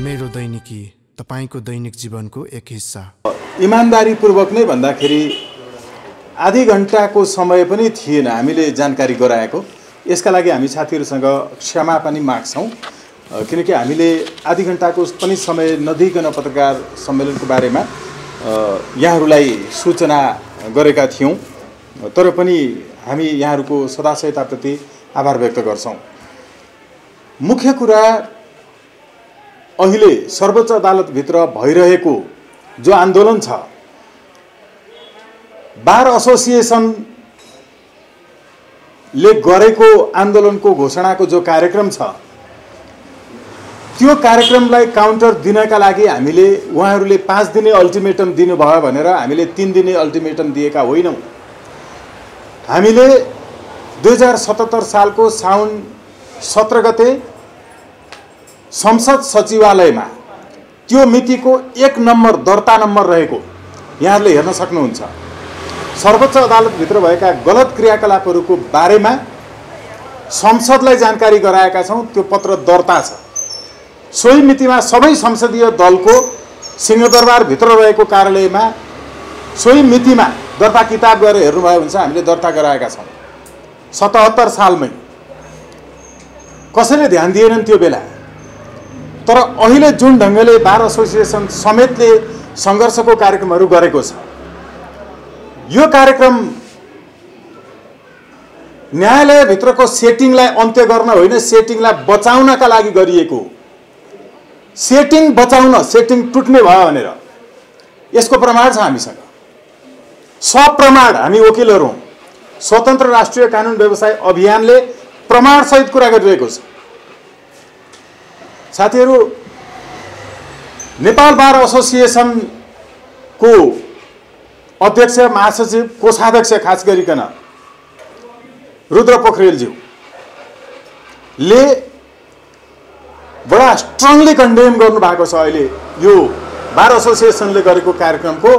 मेरो दैनिकी तपाईको दैनिक जीवनको एक हिस्सा। इमानदारीपूर्वक नै भन्दाखेरि आधी घण्टाको समय पनि थिएन हामीले जानकारी गराएको। यसका लागि हामी साथीहरूसँग क्षमा पनि माग्छौँ, किनकि हामीले आधी घण्टाको पनि समय नदिइकन पत्रकार सम्मेलनको बारेमा यहाँहरूलाई सूचना गरेका थियौँ। तर पनि हामी यहाँहरूको सदाशयताप्रति आभार व्यक्त गर्छौँ। मुख्य कुरा अहिले सर्वोच्च अदालतभित्र भइरहेको जो आन्दोलन छ, बार एसोसिएसनले गरेको आन्दोलनको घोषणाको जो कार्यक्रम छ, त्यो कार्यक्रमलाई काउन्टर दिनका लागि हामीले उहाँहरूले 5 दिने अल्टिमेटम दिनुभयो भनेर हामीले 3 दिने अल्टिमेटम दिएका होइनौँ। हामीले 2077 सालको साउन 17 गते संसद सचिवालयमा त्यो मितिको 1 नम्बर दर्ता नम्बर रहेको यहाँहरूले हेर्न सक्नुहुन्छ। सर्वोच्च अदालतभित्र भएका गलत क्रियाकलापहरूको बारेमा संसदलाई जानकारी गराएका छौँ। त्यो पत्र दर्ता छ। सोही मितिमा सबै संसदीय दलको सिंहदरबारभित्र रहेको कार्यालयमा सोही मितिमा दर्ता किताब गएर हेर्नुभयो भने हामीले दर्ता गराएका छौँ। 77 सालमै कसैले ध्यान दिएनन् त्यो बेला। तर अहिले जुन ढङ्गले बार एसोसिएसन समेतले सङ्घर्षको कार्यक्रमहरू गरेको छ, यो कार्यक्रम न्यायालयभित्रको सेटिङलाई अन्त्य गर्न होइन, सेटिङलाई बचाउनका लागि गरिएको। सेटिङ बचाउन, सेटिङ टुट्ने भयो भनेर यसको प्रमाण छ हामीसँग। सप्रमाण हामी वकिलहरू हौँ। स्वतन्त्र राष्ट्रिय कानुन व्यवसाय अभियानले प्रमाणसहित कुरा गरिरहेको छ। साथीहरू, नेपाल बार एसोसिएसनको अध्यक्ष, महासचिव, कोषाध्यक्ष खास गरिकन रुद्र पोखरेलज्यूले बडा स्ट्रङली कन्डेम गर्नुभएको छ। अहिले यो बार एसोसिएसनले गरेको कार्यक्रमको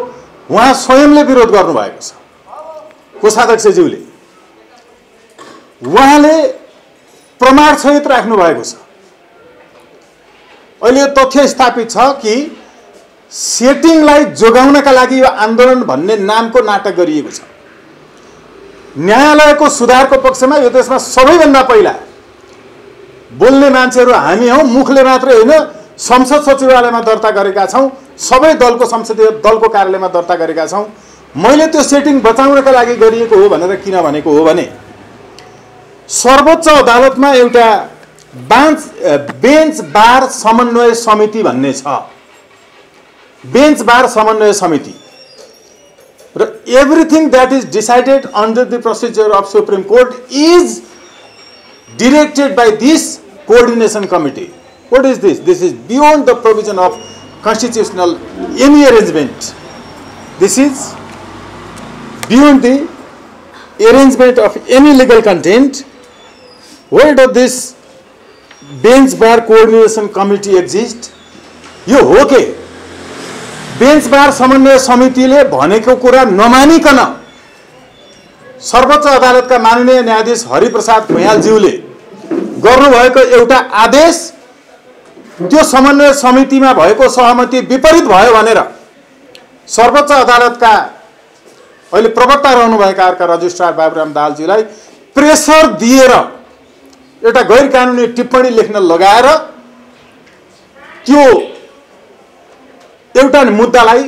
उहाँ स्वयंले विरोध गर्नुभएको छ। कोषाध्यक्षज्यूले उहाँले प्रमाणसहित राख्नु भएको छ। अहिले तथ्य स्थापित छ कि सेटिङलाई जोगाउनका लागि यो आन्दोलन भन्ने नामको नाटक गरिएको छ। न्यायालयको सुधारको पक्षमा यो देशमा सबैभन्दा पहिला बोल्ने मान्छेहरू हामी हौँ। मुखले मात्रै होइन, संसद सचिवालयमा दर्ता गरेका छौँ। सबै दलको संसदीय दलको कार्यालयमा दर्ता गरेका छौँ। मैले त्यो सेटिङ बचाउनका लागि गरिएको हो भनेर किन भनेको हो भने सर्वोच्च अदालतमा एउटा बेन्च बार समन्वय समिति भन्ने छ। बेन्च बार समन्वय समिति र everything that is decided under the procedure of supreme court is directed by this coordination committee. What is this? This is beyond the provision of constitutional any arrangement. This is beyond the arrangement of any legal content. Where does this bench bar coordination committee exist? यो हो के bench बार समन्वय समितिले भनेको कुरा नमानिकन सर्वोच्च अदालतका माननीय न्यायाधीश हरिप्रसाद भुइँयालज्यूले गर्नुभएको एउटा आदेश त्यो समन्वय समितिमा भएको सहमति विपरीत भयो भनेर सर्वोच्च अदालतका अहिले प्रवक्ता रहनुभएका रजिस्ट्रार बाबुराम दाहालज्यूलाई प्रेसर दिएर एउटा गैर कानुनी टिप्पणी लेख्न लगाएर त्यो एउटा मुद्दालाई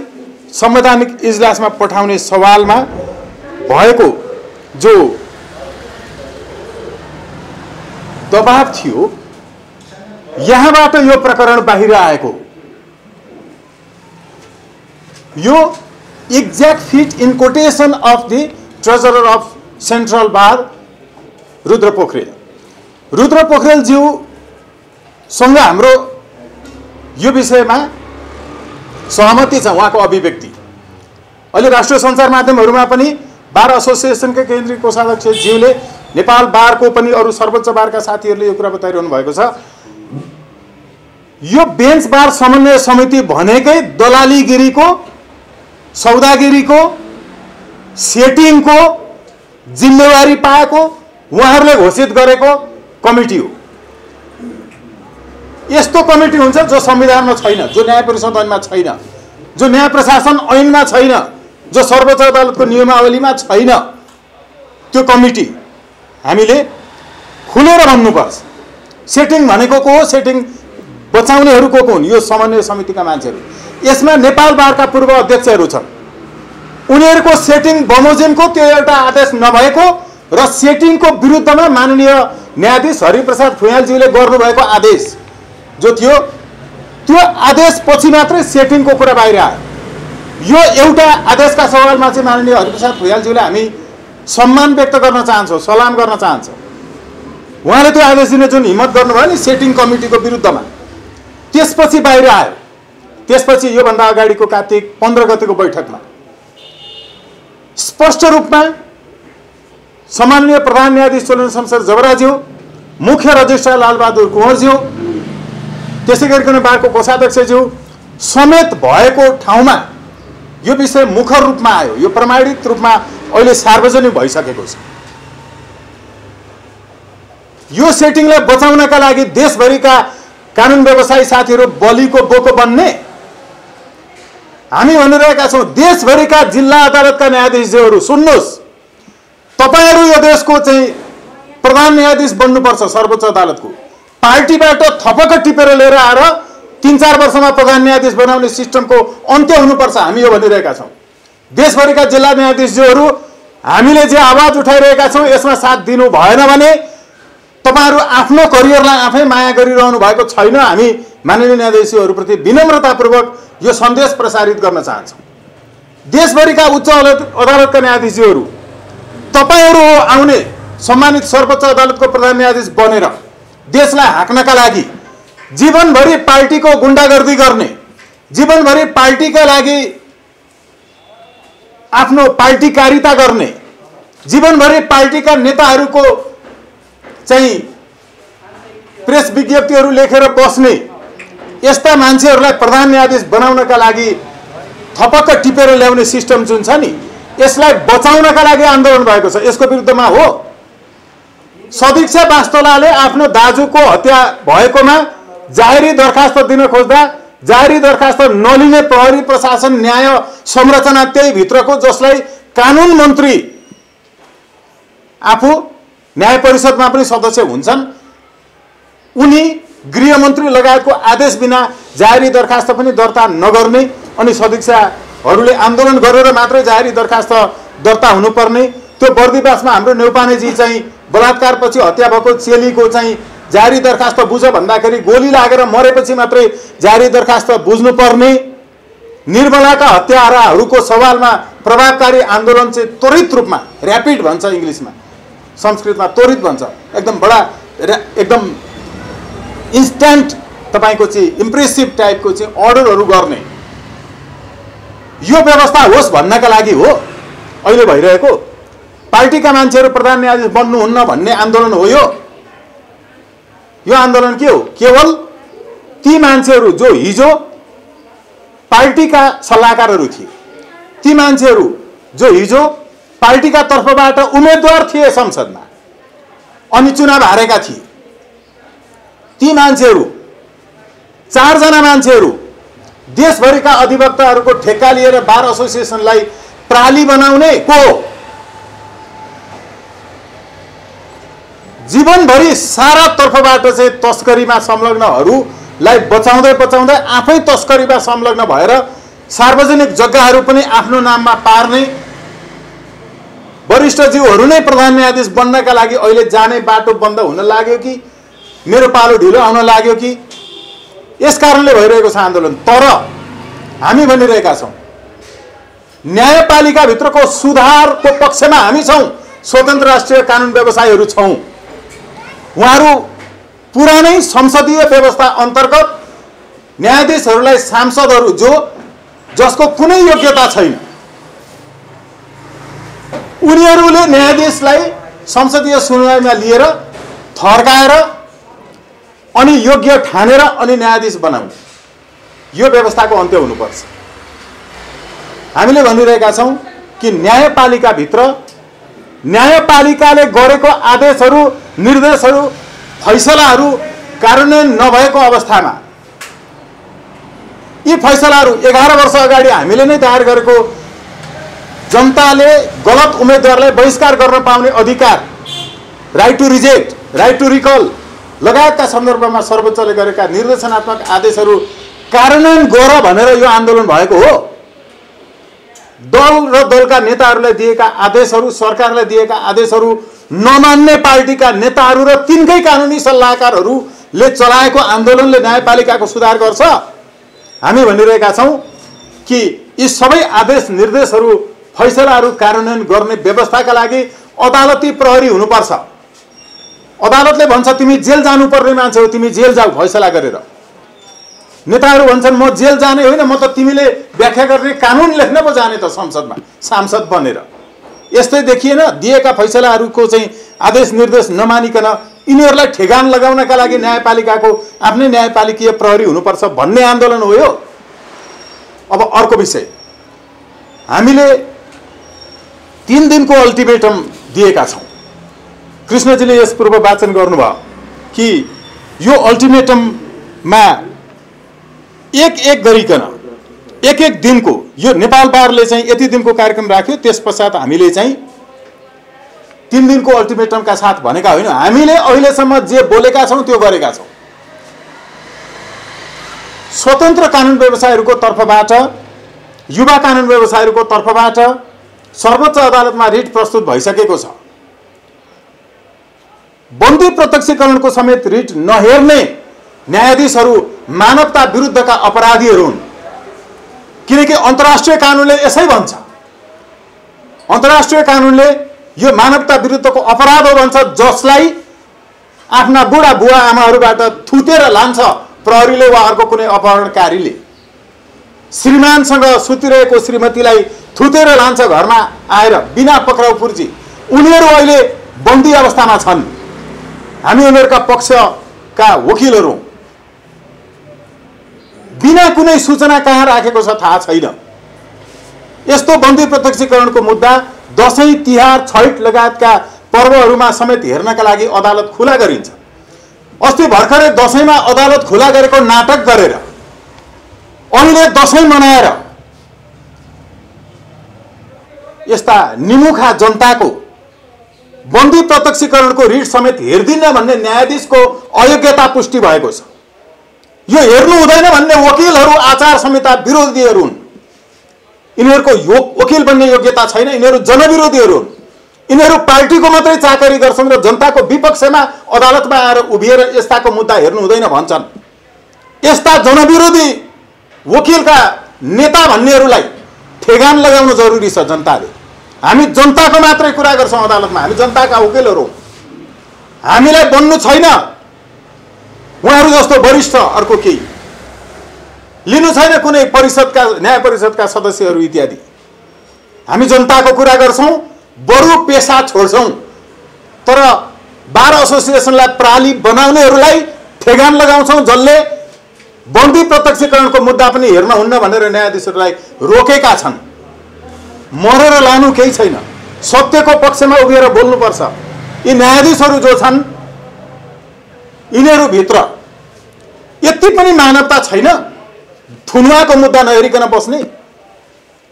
संवैधानिक इजलासमा पठाउने सवालमा भएको जो दबाव थियो, यहाँबाट यो प्रकरण बाहिर आएको। यो exact fit in quotation of the treasurer of central bar Rudra Pokharel. Rudra पोखरेलज्यूसँग हाम्रो यो विषयमा सहमति छ, उहाँको अभिव्यक्ति। अहिले राष्ट्रिय सञ्चार माध्यमहरूमा पनि बार एसोसिएसनका केन्द्रीय कोषाध्यक्ष ज्यूले नेपाल बारको पनि अरू सर्वोच्च बारका साथीहरूले यो कुरा बताइरहनु भएको छ। यो बेन्च बार समन्वय समिति भनेकै दलालीगिरीको, सौदागिरीको, सेटिङको जिम्मेवारी पाएको उहाँहरूले घोषित गरेको कमिटी हो। यस्तो कमिटी हुन्छ जो संविधानमा छैन, जो न्याय परिषद ऐनमा छैन, जो न्याय प्रशासन ऐनमा छैन, जो सर्वोच्च अदालतको नियमावलीमा छैन। त्यो कमिटी हामीले खुलेर भन्नुपर्छ। सेटिङ भनेको को हो, सेटिङ बचाउनेहरू को हुन्? यो समन्वय समितिका मान्छेहरू। यसमा नेपाल बारका पूर्व अध्यक्षहरू छन्। उनीहरूको सेटिङ बमोजिमको त्यो एउटा आदेश नभएको र सेटिङको विरुद्धमा माननीय न्यायाधीश हरिप्रसाद फुयालज्यूले गर्नुभएको आदेश जो थियो, त्यो आदेश पछि मात्रै सेटिङको कुरा बाहिर आयो। यो एउटा आदेशका सवालमा चाहिँ माननीय हरिप्रसाद फुयालज्यूले हामी सम्मान व्यक्त गर्न चाहन्छौँ, सलाम गर्न चाहन्छौँ। उहाँले त्यो आदेश दिने जुन हिम्मत गर्नुभयो नि सेटिङ कमिटीको विरुद्धमा, त्यसपछि बाहिर आयो। त्यसपछि योभन्दा अगाडिको कार्तिक 15 गतेको बैठकमा स्पष्ट रूपमा सम्माननीय प्रधान न्यायाधीश चोलन शमशेर जबराज्यू, मुख्य रजिस्ट्रार लालबहादुर कुँवरज्यू, त्यसै गरिकन बारको कोषाध्यक्षज्यू समेत भएको ठाउँमा यो विषय मुखर रूपमा आयो। यो प्रमाणित रूपमा अहिले सार्वजनिक भइसकेको छ। यो सेटिङलाई बचाउनका लागि देशभरिका कानुन व्यवसायी साथीहरू बलिको बोको बन्ने हामी भनिरहेका छौँ। देशभरिका जिल्ला अदालतका न्यायाधीशहरू सुन्नुहोस्, तपाईहरू यो देशको चाहिँ प्रधान न्यायाधीश बन्नुपर्छ। सर्वोच्च अदालतको पार्टीबाट थपक्क टिपेर लिएर आएर 3-4 वर्षमा प्रधान न्यायाधीश बनाउने सिस्टमको अन्त्य हुनुपर्छ। हामी यो भनिरहेका छौँ। देशभरिका जिल्ला न्यायाधीशहरू हामीले जे आवाज उठाइरहेका छौँ यसमा साथ दिनु भएन भने तपाईहरू आफ्नो करियरलाई आफै माया गरिरहनु भएको छैन। हामी माननीय न्यायाधीशहरूप्रति विनम्रतापूर्वक यो सन्देश प्रसारित गर्न चाहन्छौँ। देशभरिका उच्च अदालतका न्यायाधीशहरू तपाईहरू आउने सम्मानित सर्वोच्च अदालतको प्रधान न्यायाधीश बनेर देशलाई हाँक्नका लागि जीवनभरि पार्टीको गुण्डागर्दी गर्ने, जीवनभरि पार्टीका लागि आफ्नो पार्टीकारिता गर्ने, जीवनभरि पार्टीका नेताहरूको चाहिँ प्रेस विज्ञप्तिहरू लेखेर बस्ने यस्ता मान्छेहरूलाई प्रधान न्यायाधीश बनाउनका लागि थपक्क टिपेर ल्याउने सिस्टम जुन छ नि, यसलाई बचाउनका लागि आन्दोलन भएको छ। यसको विरुद्धमा हो। सदीक्षा वास्तोलाले आफ्नो दाजुको हत्या भएकोमा जाहेरी दरखास्त दिन खोज्दा जाहेरी दरखास्त नलिने प्रहरी प्रशासन न्याय संरचना त्यही भित्रको, जसलाई कानुन मन्त्री आफू न्याय परिषदमा पनि सदस्य हुन्छन्, उनी गृहमन्त्री लगायतको आदेश बिना जाहेरी दरखास्त पनि दर्ता नगर्ने अनि सदस्यहरूले आन्दोलन गरेर मात्रै जाहेरी दरखास्त दर्ता हुनुपर्ने। त्यो बर्दिवासमा हाम्रो नेउपानेजी चाहिँ बलात्कारपछि हत्या भएको चेलीको चाहिँ जाहेरी दरखास्त बुझ भन्दाखेरि गोली लागेर मरेपछि मात्रै जाहेरी दरखास्त बुझ्नुपर्ने। निर्मलाका हत्याराहरूको सवालमा प्रभावकारी आन्दोलन चाहिँ त्वरित रूपमा, ऱ्यापिड भन्छ इङ्ग्लिसमा, संस्कृतमा त्वरित भन्छ, एकदम बडा एकदम इन्स्ट्यान्ट तपाईको चाहिँ इम्प्रेसिभ टाइपको चाहिँ अर्डरहरू गर्ने यो व्यवस्था होस् भन्नका लागि हो अहिले भइरहेको। पार्टीका मान्छेहरू प्रधान न्यायाधीश बन्नुहुन्न भन्ने आन्दोलन हो यो। यो आन्दोलन के हो? केवल ती मान्छेहरू जो हिजो पार्टीका सल्लाहकारहरू थिए, ती मान्छेहरू जो हिजो पार्टीका तर्फबाट उम्मेदवार थिए संसदमा अनि चुनाव हारेका थिए, ती मान्छेहरू 4 जना मान्छेहरू देशभरिका अधिवक्ताहरूको ठेक्का लिएर बार एसोसिएसनलाई प्राली बनाउने को जीवनभरि सारा तर्फबाट चाहिँ तस्करीमा संलग्नहरूलाई बचाउँदै बचाउँदै आफै तस्करीमा संलग्न भएर सार्वजनिक जग्गाहरू पनि आफ्नो नाममा पार्ने वरिष्ठज्यूहरू नै प्रधान न्यायाधीश बन्नका लागि अहिले जाने बाटो बन्द हुन लाग्यो कि मेरो पालो ढिलो आउन लाग्यो कि यस कारणले भइरहेको छ आन्दोलन। तर हामी भनिरहेका छौँ न्यायपालिका भित्रको सुधारको पक्षमा हामी छौँ। स्वतन्त्र राष्ट्रिय कानुन व्यवसायीहरू छौँ। उहाँहरू पुरानै संसदीय व्यवस्था अन्तर्गत न्यायाधीशहरूलाई सांसदहरू जसको कुनै योग्यता छैन, उनीहरूले न्यायाधीशलाई संसदीय सुनवाईमा लिएर थर्काएर अनि योग्य ठानेर अनि न्यायाधीश बनाउने यो व्यवस्थाको अन्त्य हुनुपर्छ। हामीले भनिरहेका छौँ कि न्यायपालिका भित्र न्यायपालिकाले गरेको आदेशहरू, निर्देशहरू, फैसलाहरू कार्यान्वयन नभएको अवस्थामा यी फैसलाहरू 11 वर्ष अगाडि हामीले नै तयार गरेको जनताले गलत उम्मेदवारलाई बहिष्कार गर्न पाउने अधिकार, right to reject, right to recall लगायतका सन्दर्भमा सर्वोच्चले गरेका निर्देशनात्मक आदेशहरू कार्यान्वयन गर भनेर यो आन्दोलन भएको हो। दल र दलका नेताहरूलाई दिएका आदेशहरू, सरकारलाई दिएका आदेशहरू नमान्ने पार्टीका नेताहरू र तिनकै कानुनी सल्लाहकारहरूले चलाएको आन्दोलनले न्यायपालिकाको सुधार गर्छ? हामी भनिरहेका छौँ कि यी सबै आदेश निर्देशहरू फैसलाहरू कार्यान्वयन गर्ने व्यवस्थाका लागि अदालती प्रहरी हुनुपर्छ। अदालतले भन्छ तिमी जेल जानुपर्ने मान्छे हो, तिमी जेल जाऊ फैसला गरेर। नेताहरू भन्छन् म जेल जाने होइन, म त तिमीले व्याख्या गर्ने कानुन लेख्न पो जाने त संसदमा सांसद बनेर। यस्तै देखिएन दिएका फैसलाहरूको चाहिँ आदेश निर्देश नमानिकन यिनीहरूलाई ठेगान लगाउनका लागि न्यायपालिकाको आफ्नै न्यायपालिकीय प्रहरी हुनुपर्छ भन्ने आन्दोलन हो यो। अब अर्को विषय, हामीले 3 दिनको अल्टिमेटम दिएका छौँ। कृष्णजीले यस पूर्व वाचन गर्नुभयो कि यो अल्टिमेटममा एक गरिकन एक दिनको, यो नेपाल बारले चाहिँ यति दिनको कार्यक्रम राख्यो, त्यस पश्चात हामीले चाहिँ 3 दिनको अल्टिमेटमका साथ भनेका होइन, हामीले अहिलेसम्म जे बोलेका छौँ त्यो गरेका छौँ। स्वतन्त्र कानुन व्यवसायीहरूको तर्फबाट, युवा कानुन व्यवसायीहरूको तर्फबाट सर्वोच्च अदालतमा रिट प्रस्तुत भइसकेको छ। बन्दी प्रत्यक्षीकरणको समेत रिट नहेर्ने न्यायाधीशहरू मानवता विरुद्धका अपराधीहरू हुन्। किनकि अन्तर्राष्ट्रिय कानुनले यसै भन्छ, अन्तर्राष्ट्रिय कानुनले यो मानवता विरुद्धको अपराध हो भन्छ, जसलाई आफ्ना बुढा बुवा आमाहरूबाट थुतेर लान्छ प्रहरीले वा अर्को कुनै अपहरणकारीले। श्रीमानसँग सुतिरहेको श्रीमतीलाई थुतेर लान्छ घरमा आएर बिना पक्राउ पुर्जी। उनीहरू अहिले बन्दी अवस्थामा छन्, हामी उनीहरूका पक्षका वकिलहरू हौँ। बिना कुनै सूचना कहाँ राखेको छ थाहा छैन। यस्तो बन्दी प्रत्यक्षीकरणको मुद्दा दशैं तिहार छैठ लगायतका पर्वहरूमा समेत हेर्नका लागि अदालत खुला गरिन्छ। अस्ति भर्खरै दशैंमा अदालत खुला गरेको नाटक गरेर अहिले दशैं मनाएर यस्ता निमुखा जनताको बन्दी प्रत्यक्षीकरणको रिट समेत हेर्दिन भन्ने न्यायाधीशको अयोग्यता पुष्टि भएको छ। यो हेर्नु हुँदैन भन्ने वकिलहरू आचार संहिता विरोधीहरू हुन्। यिनीहरूको वकिल बन्ने योग्यता छैन, यिनीहरू जनविरोधीहरू हुन्। यिनीहरू पार्टीको मात्रै चाकरी गर्छन् र जनताको विपक्षमा अदालतमा आएर उभिएर यस्ताको मुद्दा हेर्नु हुँदैन भन्छन्। यस्ता जनविरोधी वकिलका नेता भन्नेहरूलाई ठेगान लगाउन जरुरी छ जनताले। हामी जनताको मात्रै कुरा गर्छौँ अदालतमा, हामी जनताका वकिलहरू हौँ। हामीलाई बन्नु छैन उहाँहरू जस्तो वरिष्ठ अर्को केही, लिनु छैन कुनै परिषदका न्याय परिषदका सदस्यहरू इत्यादि। हामी जनताको कुरा गर्छौँ, बरु पेसा छोड्छौँ, तर बार एसोसिएसनलाई प्राली बनाउनेहरूलाई ठेगान लगाउँछौँ, जसले बन्दी प्रत्यक्षीकरणको मुद्दा पनि हेर्न हुन्न भनेर न्यायाधीशहरूलाई रोकेका छन्। मरेर लानु केही छैन, सत्यको पक्षमा उभिएर बोल्नुपर्छ। यी न्यायाधीशहरू जो छन् यिनीहरूभित्र यति पनि मानवता छैन। थुनुवाको मुद्दा नहेरिकन बस्ने,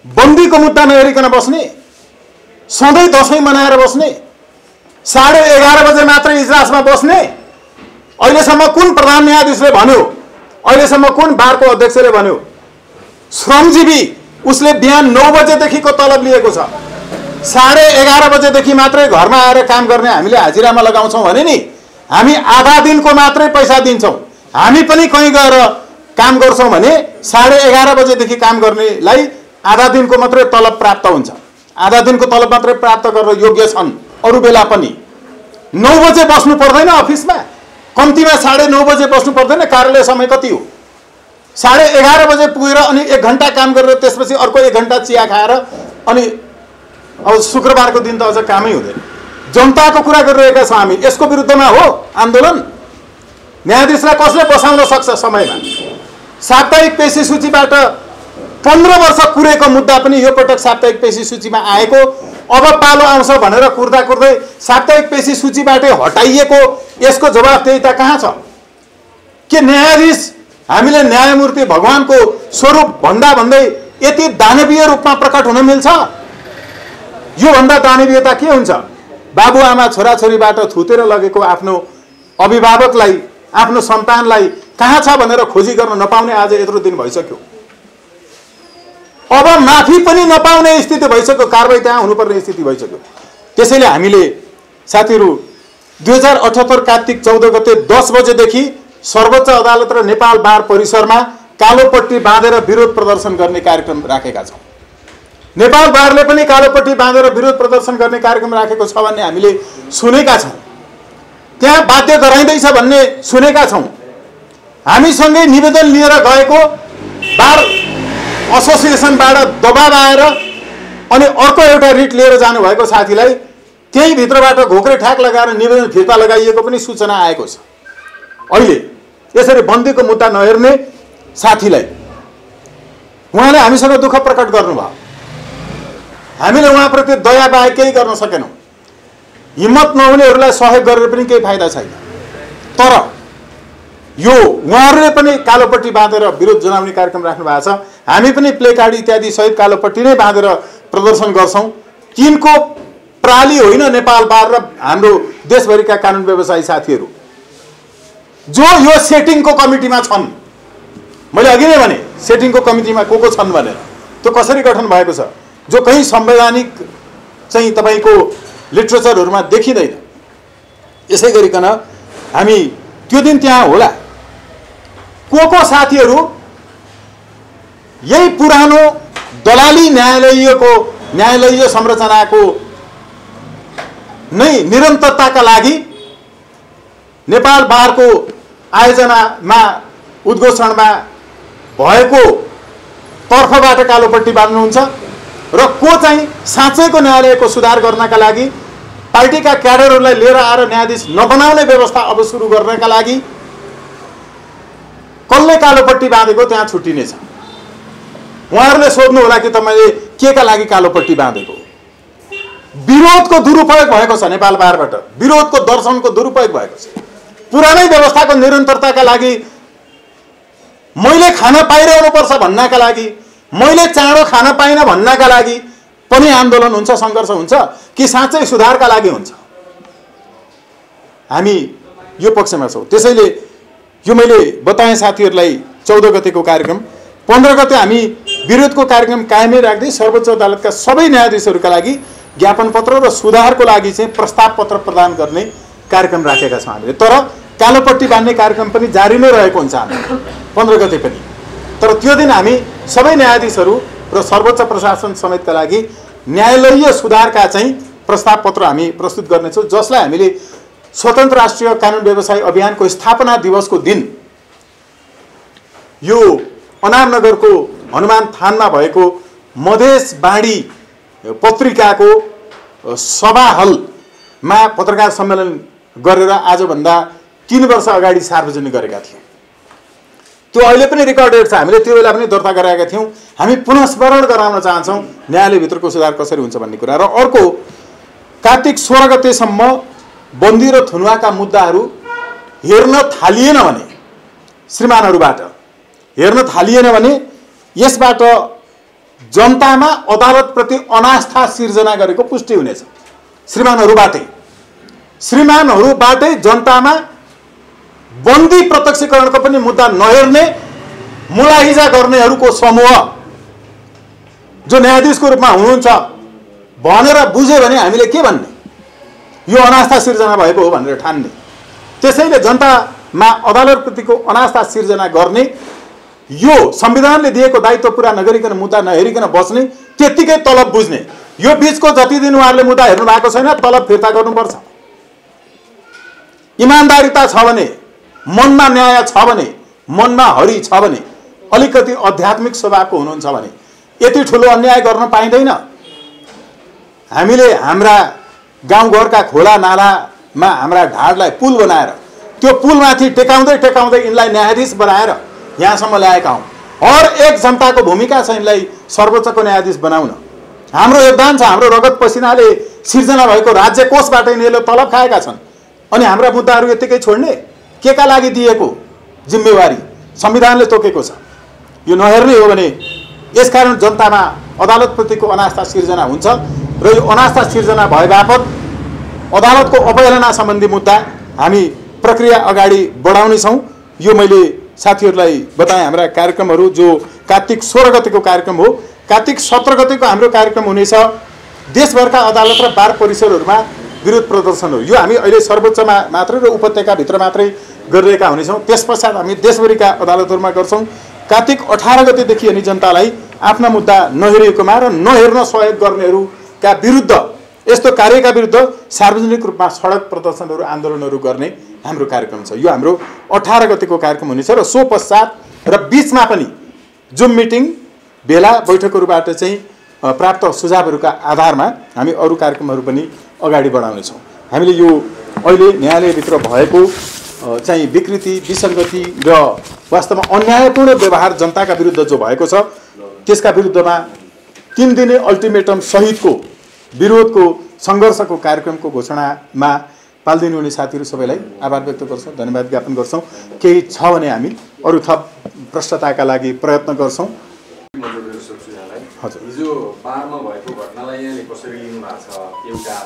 बन्दीको मुद्दा नहेरिकन बस्ने, सधैँ दशैं मनाएर बस्ने, 11:30 बजे मात्रै इजलासमा बस्ने। अहिलेसम्म कुन प्रधान न्यायाधीशले भन्यो, अहिलेसम्म कुन बारको अध्यक्षले भन्यो श्रमजीवी उसले बिहान 9 बजेदेखिको तलब लिएको छ, 11:30 बजेदेखि मात्रै घरमा आएर काम गर्ने हामीले हाजिरामा लगाउँछौँ भने नि हामी आधा दिनको मात्रै पैसा दिन्छौँ। हामी पनि कहीँ गएर काम गर्छौँ भने 11:30 बजेदेखि काम गर्नेलाई आधा दिनको मात्रै तलब प्राप्त हुन्छ। आधा दिनको तलब मात्रै प्राप्त गर्न योग्य छन्। अरू बेला पनि 9 बजे बस्नु पर्दैन अफिसमा, कम्तीमा 9:30 बजे बस्नु पर्दैन। कार्यालय समय कति हो? 11:30 बजे पुगेर अनि 1 घन्टा काम गरेर त्यसपछि अर्को 1 घन्टा चिया खाएर अनि अब शुक्रबारको दिन त अझ कामै हुँदैन। जनताको कुरा गरिरहेका छौँ हामी। यसको विरुद्धमा हो आन्दोलन। न्यायाधीशलाई कसले बसाउन सक्छ समयमा? साप्ताहिक पेशी सूचीबाट 15 वर्ष कुरेको मुद्दा पनि यो पटक साप्ताहिक पेशी सूचीमा आएको, अब पालो आउँछ भनेर कुर्दा कुर्दै साप्ताहिक पेशी सूचीबाटै हटाइएको। यसको जवाफदेही त कहाँ छ? के न्यायाधीश हामीले न्यायमूर्ति भगवानको स्वरूप भन्दै यति दानवीय रूपमा प्रकट हुन मिल्छ? यो भन्दा दानवीयता के हुन्छ? बाबुआमा छोराछोरीबाट थुतेर लगेको आफ्नो अभिभावकलाई, आफ्नो सन्तानलाई कहाँ छ भनेर खोजी गर्न नपाउने आज यत्रो दिन भइसक्यो। अब माफी पनि नपाउने स्थिति भइसक्यो, कारबाही त्यहाँ हुनुपर्ने स्थिति भइसक्यो। त्यसैले हामीले साथीहरू 2078 कार्तिक 14 गते 10 बजेदेखि सर्वोच्च अदालत र नेपाल बार परिसरमा कालोपट्टी बाँधेर विरोध प्रदर्शन गर्ने कार्यक्रम राखेका छौँ। नेपाल बारले पनि कालोपट्टी बाँधेर विरोध प्रदर्शन गर्ने कार्यक्रम राखेको छ भन्ने हामीले सुनेका छौँ। त्यहाँ बाध्य गराइँदैछ भन्ने सुनेका छौँ। हामीसँगै निवेदन लिएर गएको बार एसोसिएसनबाट दबाब आएर अनि अर्को एउटा रिट लिएर जानुभएको साथीलाई त्यही भित्रबाट घोक्रे ठाक लगाएर निवेदन फिर्ता लगाइएको पनि सूचना आएको छ। अहिले यसरी बन्दीको मुद्दा नहेर्ने साथीलाई उहाँले हामीसँग दुःख प्रकट गर्नुभयो। हामीले उहाँप्रति दया बाहेक केही गर्न सकेनौँ। हिम्मत नहुनेहरूलाई सहयोग गरेर पनि केही फाइदा छैन। तर यो उहाँहरूले पनि कालोपट्टी बाँधेर विरोध जनाउने कार्यक्रम राख्नु भएको छ। हामी पनि प्ले कार्ड इत्यादि सहित कालोपट्टी नै बाँधेर प्रदर्शन गर्छौँ। तिनको प्राली होइन नेपाल बार र हाम्रो देशभरिका कानुन व्यवसायी साथीहरू जो यो सेटिङको कमिटीमा छन्। मैले अघि नै भने सेटिङको कमिटीमा को छन् भनेर। त्यो कसरी गठन भएको छ जो कहीँ संवैधानिक चाहिँ तपाईँको लिटरेचरहरूमा देखिँदैन। यसै गरिकन हामी त्यो दिन त्यहाँ होला। को साथीहरू यही पुरानो दलाली न्यायालयीय संरचनाको नै निरन्तरताका लागि नेपाल बारको आयोजनामा उद्घोषणमा भएको तर्फबाट कालोपट्टी बाँध्नुहुन्छ र को चाहिँ साँच्चैको न्यायालयको सुधार गर्नका लागि पार्टीका क्याडरहरूलाई लिएर आएर न्यायाधीश नबनाउने व्यवस्था अब सुरु गर्नका लागि कसले कालोपट्टी बाँधेको त्यहाँ छुट्टिनेछ। उहाँहरूले सोध्नु होला कि तपाईँले के का लागि कालोपट्टी बाँधेको। विरोधको दुरुपयोग भएको छ नेपाल बारबाट, विरोधको दर्शनको दुरुपयोग भएको छ। पुरानै व्यवस्थाको निरन्तरताका लागि मैले खान पाइरहनुपर्छ भन्नका लागि, मैले चाँडो खान पाइनँ भन्नका लागि पनि आन्दोलन हुन्छ, सङ्घर्ष हुन्छ कि साँच्चै सुधारका लागि हुन्छ? हामी यो पक्षमा छौँ। त्यसैले यो मैले बताएँ साथीहरूलाई 14 गतेको कार्यक्रम। 15 गते हामी विरोधको कार्यक्रम कायमै राख्दै सर्वोच्च अदालतका सबै न्यायाधीशहरूका लागि ज्ञापन पत्र र सुधारको लागि चाहिँ प्रस्ताव पत्र प्रदान गर्ने कार्यक्रम राखेका छौँ हामीले। तर कालोपट्टी बाँध्ने कार्यक्रम पनि जारी नै रहेको हुन्छ हाम्रो 15 गते पनि। तर त्यो दिन हामी सबै न्यायाधीशहरू र सर्वोच्च प्रशासन समेतका लागि न्यायालयीय सुधारका चाहिँ प्रस्ताव पत्र हामी प्रस्तुत गर्नेछौँ, जसलाई हामीले स्वतन्त्र राष्ट्रिय कानुन व्यवसाय अभियानको स्थापना दिवसको दिन यो अनामनगरको हनुमान थानमा भएको मधेस बाणी पत्रिकाको सभा हलमा पत्रकार सम्मेलन गरेर आजभन्दा 3 वर्ष अगाडि सार्वजनिक गरेका थियौँ। त्यो अहिले पनि रेकर्डेड छ। हामीले त्यो बेला पनि दर्ता गराएका थियौँ। हामी पुनः स्मरण गराउन चाहन्छौँ न्यायालयभित्रको सुधार कसरी हुन्छ भन्ने कुरा। र अर्को कार्तिक 16 गतेसम्म बन्दी र थुनुवाका मुद्दाहरू हेर्न थालिएन भने, श्रीमानहरूबाट हेर्न थालिएन भने यसबाट जनतामा अदालतप्रति अनास्था सिर्जना गरेको पुष्टि हुनेछ। श्रीमानहरूबाटै जनतामा बन्दी प्रत्यक्षीकरणको पनि मुद्दा नहेर्ने मुलाहिजा गर्नेहरूको समूह जो न्यायाधीशको रूपमा हुनुहुन्छ भनेर बुझ्यो भने हामीले के भन्ने? यो अनास्था सिर्जना भएको हो भनेर ठान्ने। त्यसैले जनतामा अदालतप्रतिको अनास्था सिर्जना गर्ने, यो संविधानले दिएको दायित्व पुरा नगरिकन मुद्दा नहेरिकन बस्ने, त्यत्तिकै तलब बुझ्ने। यो बीचको जति दिन उहाँहरूले मुद्दा हेर्नु भएको छैन तलब फिर्ता गर्नुपर्छ। इमानदारिता छ भने, मनमा न्याय छ भने, मनमा हरि छ भने, अलिकति आध्यात्मिक स्वभावको हुनुहुन्छ भने यति ठुलो अन्याय गर्न पाइँदैन। हामीले हाम्रा गाउँघरका खोला नालामा हाम्रा ढाडलाई पुल बनाएर त्यो पुलमाथि टेकाउँदै टेकाउँदै यिनलाई न्यायाधीश बनाएर यहाँसम्म ल्याएका हौँ। हर एक जनताको भूमिका छ यिनलाई सर्वोच्चको न्यायाधीश बनाउन। हाम्रो योगदान छ। हाम्रो रगत पसिनाले सिर्जना भएको राज्य कोषबाट यिनीहरूले तलब खाएका छन्। अनि हाम्रा मुद्दाहरू यत्तिकै छोड्ने? के का लागि दिएको? जिम्मेवारी संविधानले तोकेको छ। यो नहेर्ने हो भने यसकारण जनतामा अदालतप्रतिको अनास्था सिर्जना हुन्छ र यो अनास्था सिर्जना भए बापत अदालतको अवहेलना सम्बन्धी मुद्दा हामी प्रक्रिया अगाडि बढाउने छौँ। यो मैले साथीहरूलाई बताएँ। हाम्रा कार्यक्रमहरू जो कार्तिक 16 गतेको कार्यक्रम हो, कार्तिक 17 गतेको हाम्रो कार्यक्रम हुनेछ देशभरका अदालत र बार परिसरहरूमा विरोध प्रदर्शन हो। यो हामी अहिले सर्वोच्चमा मात्रै र उपत्यकाभित्र मात्रै गरिरहेका हुनेछौँ। त्यसपश्चात हामी देशभरिका अदालतहरूमा गर्छौँ। कार्तिक 18 गतेदेखि अनि जनतालाई आफ्ना मुद्दा नहेरिएकोमा र नहेर्न सहयोग गर्नेहरूका विरुद्ध यस्तो कार्यका विरुद्ध सार्वजनिक रूपमा सडक प्रदर्शनहरू आन्दोलनहरू गर्ने हाम्रो कार्यक्रम छ। यो हाम्रो 18 गतेको कार्यक्रम हुनेछ र सो पश्चात र बीचमा पनि जुम मिटिङ भेला बैठकहरूबाट चाहिँ प्राप्त सुझावहरूका आधारमा हामी अरू कार्यक्रमहरू पनि अगाडि बढाउनेछौँ। हामीले यो अहिले न्यायालयभित्र भएको चाहिँ विकृति, विसङ्गति र वास्तवमा अन्यायपूर्ण व्यवहार जनताका विरुद्ध जो भएको छ त्यसका विरुद्धमा 3 दिने अल्टिमेटम सहितको विरोधको सङ्घर्षको कार्यक्रमको घोषणामा पाल्दिनु हुने साथीहरू सबैलाई आभार व्यक्त गर्छौँ, धन्यवाद ज्ञापन गर्छौँ। केही छ भने हामी अरू थप प्रष्टताका लागि प्रयत्न गर्छौँ। हजुर, हिजो बारमा भएको घटनालाई यहाँले कसरी लिनुभएको छ? एउटा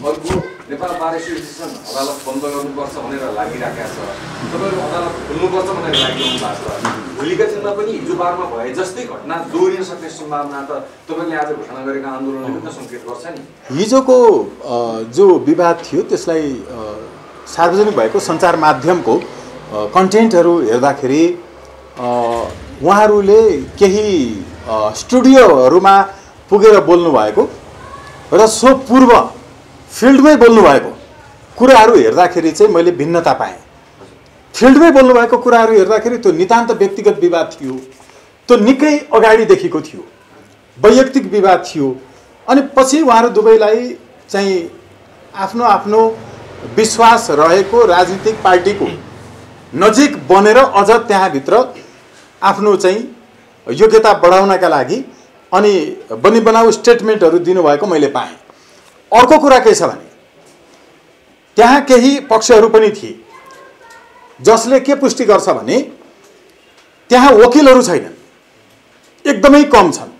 अर्को नेपाल बार एसोसिएसन अदालत बन्द गर्नुपर्छ भनेर लागिरहेका छ, तपाईँहरू अदालत खोल्नुपर्छ भनेर लागिरहनु भएको छ। भोलिका दिनमा पनि हिजो बारमा भए जस्तै घटना दोहोरिन सक्ने सम्भावना त तपाईँले आज घोषणा गरेका आन्दोलनले पनि सङ्केत गर्छ नि। हिजोको जो विवाद थियो त्यसलाई सार्वजनिक भएको सञ्चार माध्यमको कन्टेन्टहरू हेर्दाखेरि उहाँहरूले केही स्टुडियोहरूमा पुगेर बोल्नु भएको र सो पूर्व फिल्डमै बोल्नु भएको कुराहरू हेर्दाखेरि चाहिँ मैले भिन्नता पाएँ। फिल्डमै बोल्नु भएको कुराहरू हेर्दाखेरि त्यो नितान्त व्यक्तिगत विवाद थियो, त्यो निकै अगाडिदेखिको थियो, वैयक्तिक विवाद थियो। अनि पछि उहाँहरू दुवैलाई चाहिँ आफ्नो आफ्नो विश्वास रहेको राजनीतिक पार्टीको नजिक बनेर अझ त्यहाँभित्र आफ्नो चाहिँ योग्यता बढाउनका लागि अनि बनी बनाऊ स्टेटमेन्टहरू दिनुभएको मैले पाएँ। अर्को कुरा के छ भने त्यहाँ केही पक्षहरू पनि थिए जसले के पुष्टि गर्छ भने त्यहाँ वकिलहरू छैनन्, एकदमै कम छन्।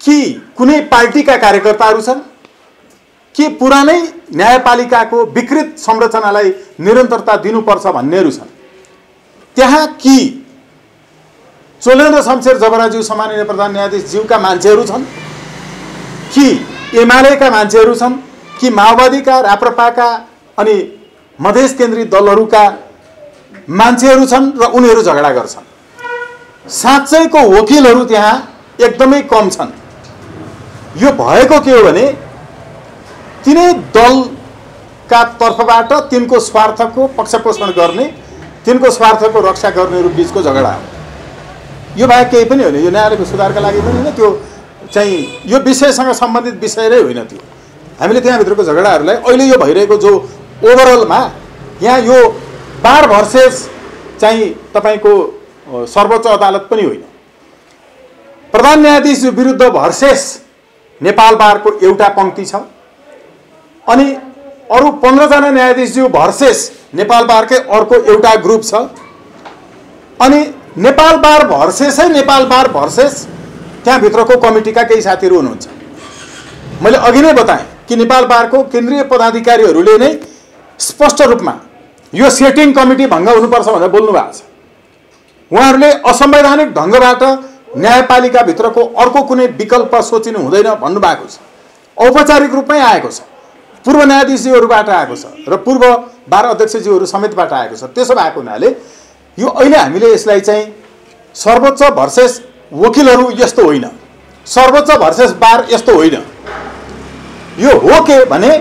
कि कुनै पार्टीका कार्यकर्ताहरू छन् कि पुरानै न्यायपालिकाको विकृत संरचनालाई निरन्तरता दिनुपर्छ भन्नेहरू छन्। त्यहाँ कि चोलेन्द्र शमशेर जबराज्यू सम्माननीय प्रधान न्यायाधीशज्यूका मान्छेहरू छन् कि एमालेका मान्छेहरू छन् कि माओवादीका, राप्रपाका अनि मधेस केन्द्रीय दलहरूका मान्छेहरू छन् र उनीहरू झगडा गर्छन्। साँच्चैको वकिलहरू त्यहाँ एकदमै कम छन्। यो भएको के हो भने तिनै दलका तर्फबाट तिनको स्वार्थको पक्षपोषण गर्ने, तिनको स्वार्थको रक्षा गर्नेहरू बीचको झगडा हो। यो बाहेक केही पनि होइन। यो न्यायालयको सुधारका लागि पनि होइन, त्यो चाहिँ यो विषयसँग सम्बन्धित विषय नै होइन। त्यो हामीले त्यहाँभित्रको झगडाहरूलाई अहिले यो भइरहेको जो ओभरअलमा यहाँ यो बार भर्सेस चाहिँ तपाईँको सर्वोच्च अदालत पनि होइन, प्रधान न्यायाधीश विरुद्ध भर्सेस नेपाल बारको एउटा पङ्क्ति छ अनि अरू 15 जना न्यायाधीशज्यू भर्सेस नेपाल बारकै अर्को एउटा ग्रुप छ अनि नेपाल बार भर्सेसै नेपाल बार भर्सेस त्यहाँभित्रको कमिटीका केही साथीहरू हुनुहुन्छ। मैले अघि नै बताएँ कि नेपाल बारको केन्द्रीय पदाधिकारीहरूले नै स्पष्ट रूपमा यो सेटिङ कमिटी भङ्ग हुनुपर्छ भनेर बोल्नु भएको छ। उहाँहरूले असंवैधानिक ढङ्गबाट न्यायपालिकाभित्रको अर्को कुनै विकल्प सोचिनु हुँदैन भन्नुभएको छ। औपचारिक रूपमै आएको छ, पूर्व न्यायाधीशज्यूहरूबाट आएको छ र पूर्व बार अध्यक्षज्यूहरू समेतबाट आएको छ। त्यसो भएको हुनाले यो अहिले हामीले यसलाई चाहिँ सर्वोच्च भर्सेस वकिलहरू यस्तो होइन, सर्वोच्च भर्सेस बार यस्तो होइन। यो हो के भने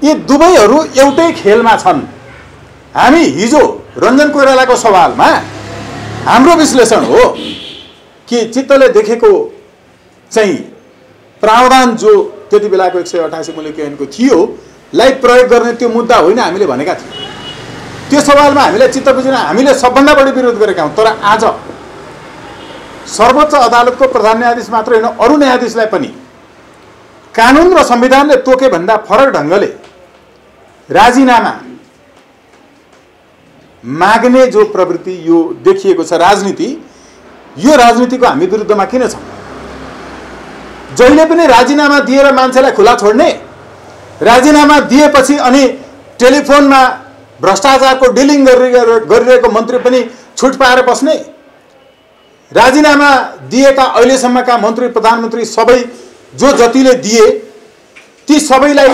यी दुवैहरू एउटै खेलमा छन्। हामी हिजो रञ्जन कोइरालाको सवालमा हाम्रो विश्लेषण हो कि चित्तले देखेको चाहिँ प्रावधान जो त्यति बेलाको 188 मूल्य ऐनको थियो लाई प्रयोग गर्ने त्यो मुद्दा होइन हामीले भनेका थियौँ। त्यो सवालमा हामीलाई चित्त बुझेन, हामीले सबभन्दा बढी विरोध गरेका हौँ। तर आज सर्वोच्च अदालतको प्रधान न्यायाधीश मात्र होइन, अरू न्यायाधीशलाई पनि कानुन र संविधानले तोके भन्दा फरक ढङ्गले राजीनामा माग्ने जो प्रवृत्ति यो देखिएको छ राजनीति, यो राजनीतिको हामी विरुद्धमा किन छौँ? जहिले पनि राजीनामा दिएर मान्छेलाई खुला छोड्ने, राजीनामा दिएपछि अनि टेलिफोनमा भ्रष्टाचारको डिलिङ गरिरहेको मन्त्री पनि छुट पाएर बस्ने, राजीनामा दिएका अहिलेसम्मका मन्त्री प्रधानमन्त्री सबै जो जतिले दिए ती सबैलाई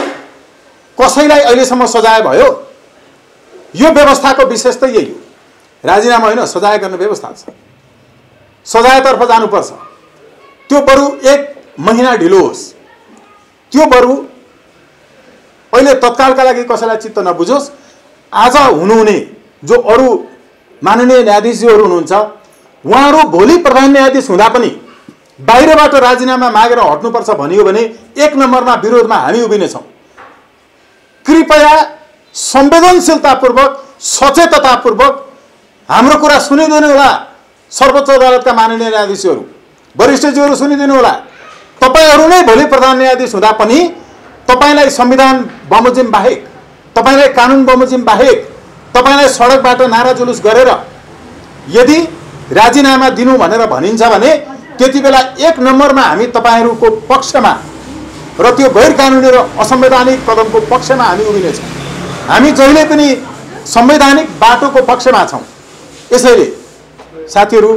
कसैलाई अहिलेसम्म सजाय भयो। यो व्यवस्थाको विशेषता यही हो, राजीनामा होइन सजाय गर्ने व्यवस्था छ। सजायतर्फ जानुपर्छ, त्यो बरु 1 महिना ढिलो होस्, त्यो बरु अहिले तत्कालका लागि कसैलाई चित्त नबुझोस्। आज हुनुहुने जो अरू माननीय न्यायाधीशहरू हुनुहुन्छ, उहाँहरू भोलि प्रधान न्यायाधीश हुँदा पनि बाहिरबाट राजीनामा मागेर हट्नुपर्छ भनियो भने 1 नम्बरमा विरोधमा हामी उभिनेछौँ। कृपया संवेदनशीलतापूर्वक, सचेततापूर्वक हाम्रो कुरा सुनिदिनु होला। सर्वोच्च अदालतका माननीय न्यायाधीशहरू, वरिष्ठज्यूहरू सुनिदिनु होला। तपाईहरू नै भोलि प्रधान न्यायाधीश हुँदा पनि तपाईलाई संविधान बमोजिम बाहेक, तपाईलाई कानुन बमोजिम बाहेक, तपाईलाई सडकबाट नारा जुलुस गरेर यदि राजीनामा दिनु भनेर भनिन्छ भने त्यति बेला 1 नम्बरमा हामी तपाईहरूको पक्षमा र त्यो गैर कानुनी र असंवैधानिक कदमको पक्षमा हामी उभिनेछौँ। हामी जहिले पनि संवैधानिक बाटोको पक्षमा छौँ। यसैले साथीहरू,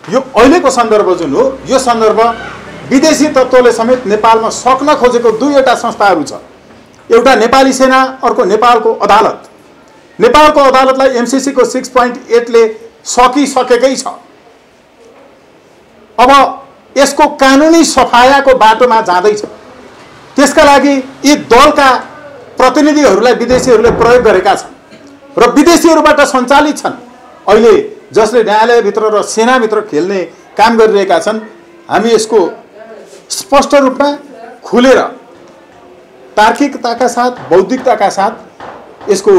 यो अहिलेको सन्दर्भ जुन हो, यो सन्दर्भ विदेशी तत्त्वले समेत नेपालमा सक्न खोजेको 2वटा संस्थाहरू छ। एउटा नेपाली सेना, अर्को नेपालको अदालत। नेपालको अदालतलाई एमसीसी को 6.8 ले सकिसकेकै छ। अब यसको कानुनी सफायाको बाटोमा जाँदैछ। त्यसका लागि यी दलका प्रतिनिधिहरूलाई विदेशीहरूले प्रयोग गरेका छन् र विदेशीहरूबाट सञ्चालित छन्। अहिले जसले न्यायालयभित्र र सेनाभित्र खेल्ने काम गरिरहेका छन्, हामी यसको स्पष्ट रूपमा खुलेर तार्किकताका साथ, बौद्धिकताका साथ यसको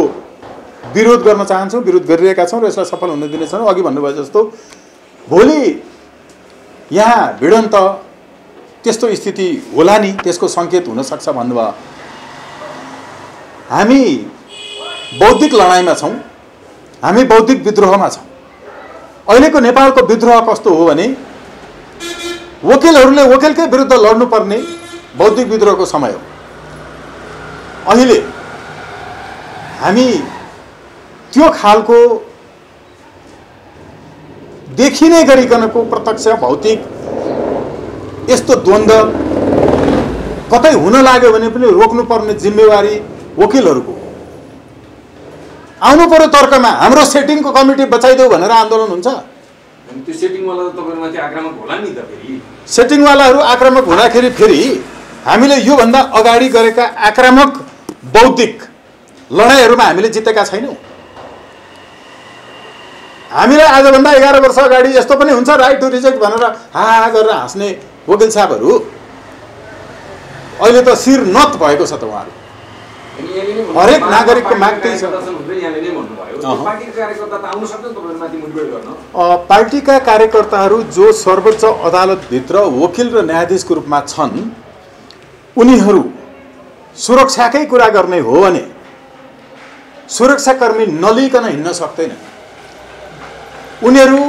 विरोध गर्न चाहन्छौँ, विरोध गरिरहेका छौँ र यसलाई सफल हुन दिनेछौँ। अघि भन्नुभयो जस्तो भोलि यहाँ भिडन्त त्यस्तो स्थिति होला नि, त्यसको सङ्केत हुन सक्छ भन्नुभयो। हामी बौद्धिक लडाइँमा छौँ, हामी बौद्धिक विद्रोहमा छौँ। अहिलेको नेपालको विद्रोह कस्तो हो भने वकिलहरूले वकिलकै विरुद्ध लड्नुपर्ने बौद्धिक विद्रोहको समय हो। अहिले हामी त्यो खालको देखिने गरिकनको प्रत्यक्ष भौतिक यस्तो द्वन्द्व कतै हुन लाग्यो भने पनि रोक्नुपर्ने जिम्मेवारी वकिलहरूको। आउनु पर्यो तर्कमा। हाम्रो सेटिङको कमिटी बचाइदेऊ भनेर आन्दोलन हुन्छ। त्यो सेटिङवाला त तपाईहरुमाथि आक्रामक होला नि त फेरि। सेटिङवालाहरू आक्रामक हुँदाखेरि फेरि हामीले योभन्दा अगाडि गरेका आक्रामक बौद्धिक लडाइँहरूमा हामीले जितेका छैनौँ। हामीलाई आजभन्दा 11 वर्ष अगाडि यस्तो पनि हुन्छ राइट टु रिजेक्ट भनेर हा गरेर हाँस्ने वकिल साहबहरू अहिले त शिर नत भएको छ त। उहाँहरू हरेक नागरिकको माग त्यही छ। पार्टीका कार्यकर्ताहरू जो सर्वोच्च अदालतभित्र वकिल र न्यायाधीशको रूपमा छन्, उनीहरू सुरक्षाकै कुरा गर्ने हो भने सुरक्षाकर्मी नलिकन हिँड्न सक्दैन। उनीहरू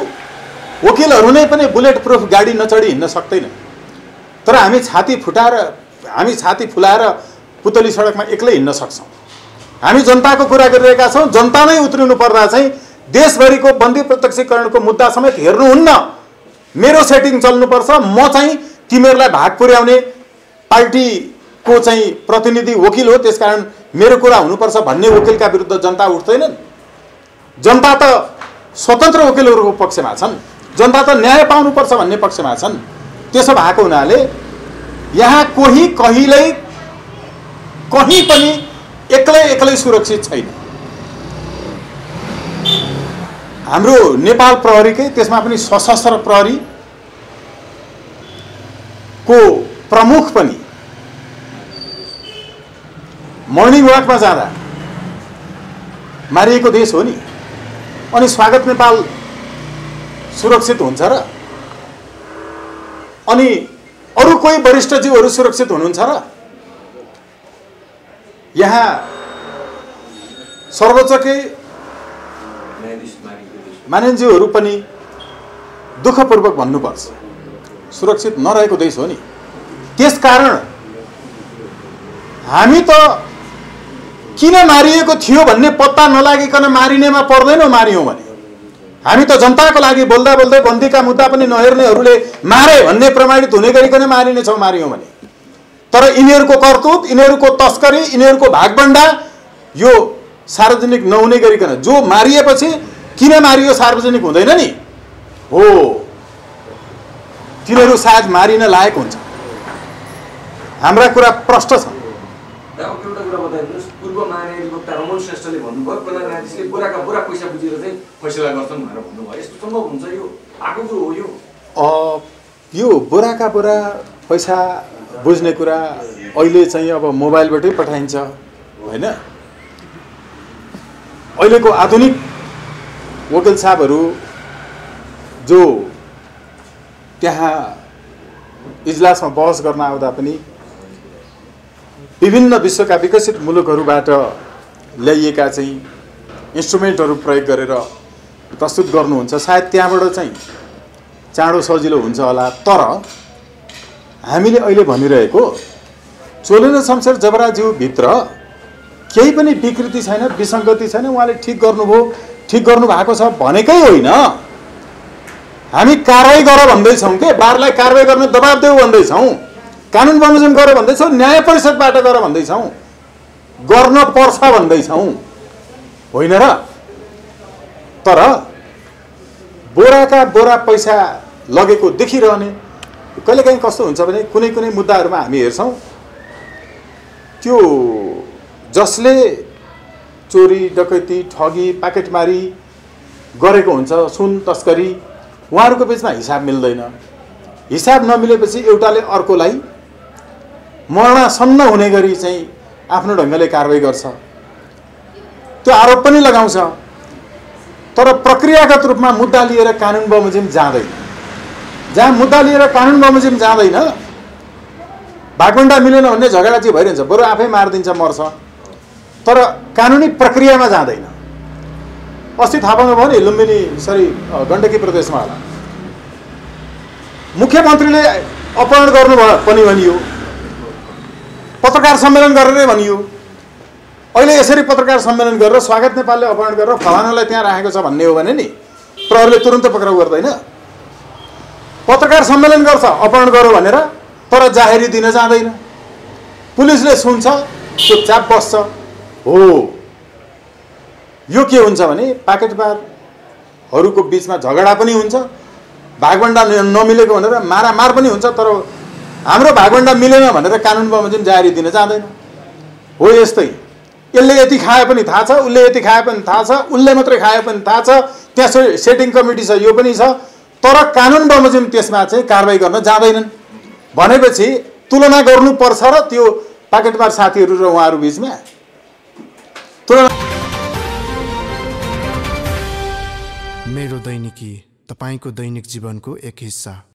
वकिलहरू नै पनि बुलेट प्रुफ गाडी नचढी हिँड्न सक्दैन। तर हामी छाती फुलाएर पुतली सडकमा एक्लै हिँड्न सक्छौँ। हामी जनताको कुरा गरिरहेका छौँ। जनता नै उत्रिनु पर्दा चाहिँ देशभरिको बन्दी प्रत्यक्षीकरणको मुद्दा समेत हेर्नुहुन्न। मेरो सेटिङ चल्नुपर्छ, म चाहिँ तिमीहरूलाई भाग पुर्याउने पार्टीको चाहिँ प्रतिनिधि वकिल हो, त्यसकारण मेरो कुरा हुनुपर्छ भन्ने वकिलका विरुद्ध जनता उठ्दैनन्। जनता त स्वतन्त्र वकिलहरूको पक्षमा छन्, जनता त न्याय पाउनुपर्छ भन्ने पक्षमा छन्। त्यसो भएको हुनाले यहाँ कोही कहिल्यै कहीँ पनि एक्लै सुरक्षित छैन। हाम्रो नेपाल प्रहरीकै, त्यसमा पनि सशस्त्र प्रहरी को प्रमुख पनि मर्निङ वाकमा जाँदा मारिएको देश हो नि। अनि स्वागत नेपाल सुरक्षित हुन्छ र? अनि अरू कोही वरिष्ठज्यूहरू सुरक्षित हुनुहुन्छ र? यहाँ सर्वोच्चकै मानिन्जेहरू पनि दुःखपूर्वक भन्नुपर्छ, सुरक्षित नरहेको देश हो नि। त्यसकारण हामी त किन मारिएको थियो भन्ने पत्ता नलागिकन मारिनेमा पर्दैनौँ। मारियौँ भने हामी त जनताको लागि बोल्दा बोल्दै बन्दीका मुद्दा पनि नहेर्नेहरूले मारे भन्ने प्रमाणित हुने गरिकन मारिनेछौँ मारियौँ भने। तर यिनीहरूको करतुत, यिनीहरूको तस्करी, यिनीहरूको भागभण्डा यो सार्वजनिक नहुने गरिकन जो मारिएपछि किन मारियो सार्वजनिक हुँदैन नि। हो, तिनीहरू सायद मारिन लायक हुन्छ। हाम्रा कुरा प्रष्ट छ। एउटा कुरा बताइदिनुहोस्, पूर्व महाधिवक्ता रमन श्रेष्ठले भन्नुभयो प्रधान न्यायाधीशले बोराका बोरा पैसा बुझेर चाहिँ फैसला गर्छन् भनेर भन्नुभयो। यस्तो सम्भव हुन्छ? यो आएको कुरो हो। यो बोराका बोरा पैसा बुझ्ने कुरा अहिले चाहिँ अब मोबाइलबाटै पठाइन्छ होइन। अहिलेको आधुनिक वकिल साहबहरू जो त्यहाँ इजलासमा बहस गर्न आउँदा पनि विभिन्न विश्वका विकसित मुलुकहरूबाट ल्याइएका चाहिँ इन्स्ट्रुमेन्टहरू प्रयोग गरेर प्रस्तुत गर्नुहुन्छ। सायद त्यहाँबाट चाहिँ चाँडो सजिलो हुन्छ होला। तर हामीले अहिले भनिरहेको चोलेन शमशेर जबराज्यूभित्र केही पनि विकृति छैन, विसङ्गति छैन, उहाँले ठिक गर्नुभयो, ठिक गर्नु भएको छ भनेकै होइन। हामी कारवाही गर भन्दैछौँ के, बारलाई कारवाही गर्न दबाब देऊ भन्दैछौँ, कानुन बमोजिम गर भन्दैछौँ, न्याय परिषदबाट गर भन्दैछौँ, गर्न पर्छ भन्दैछौँ, होइन र? तर बोराका बोरा पैसा लगेको देखिरहने कहिलेकाहीँ कस्तो हुन्छ भने कुनै कुनै मुद्दाहरूमा हामी हेर्छौँ त्यो जसले चोरी डकैती ठगी पाकेटमारी गरेको हुन्छ, सुन तस्करी, उहाँहरूको बिचमा हिसाब मिल्दैन। हिसाब नमिलेपछि एउटाले अर्कोलाई मर्नासन्न हुने गरी चाहिँ आफ्नो ढङ्गले कारवाही गर्छ, त्यो आरोप पनि लगाउँछ। तर प्रक्रियागत रूपमा मुद्दा लिएर कानुन बमोजिम जाँदैन। जहाँ मुद्दा लिएर कानुन बमोजिम जाँदैन, भागभण्डा मिलेन भन्ने झगडा चाहिँ भइरहन्छ, बरु आफै मारिदिन्छ, मर्छ, तर कानुनी प्रक्रियामा जाँदैन। अस्ति थाहा पाउनुभयो नि, लुम्बिनी गण्डकी प्रदेशमा होला, मुख्यमन्त्रीले अपहरण गर्नुभयो पनि भनियो, पत्रकार सम्मेलन गरेरै भनियो। अहिले यसरी पत्रकार सम्मेलन गरेर स्वागत नेपालले अपहरण गरेर फलानालाई त्यहाँ राखेको छ भन्ने हो भने नि प्रहरीले तुरुन्त पक्राउ गर्दैन। पत्रकार सम्मेलन गर्छ अपहरण गर्यो भनेर, तर जाहेरी दिन जाँदैन। पुलिसले सुन्छ, चुपचाप बस्छ। हो, यो के हुन्छ भने पाकेटमारहरूको बिचमा झगडा पनि हुन्छ, भागभण्डा नमिलेको भनेर मारामार पनि हुन्छ। तर हाम्रो भागभण्डा मिलेन भनेर कानुन बमोजिम जाहेरी दिन जाँदैन। हो यस्तै, यसले यति खाए पनि थाहा छ, उसले यति खाए पनि थाहा छ, उसले मात्रै खाए पनि थाहा छ, त्यहाँ सेटिङ कमिटी छ, यो पनि छ, तर कानुन बमोजिम त्यसमा चाहिँ कारवाही गर्न जाँदैनन्। भनेपछि तुलना गर्नुपर्छ र त्यो पाकेटमार साथीहरू र उहाँहरू बिचमा तुलना। मेरो दैनिकी, तपाईको दैनिक जीवनको एक हिस्सा।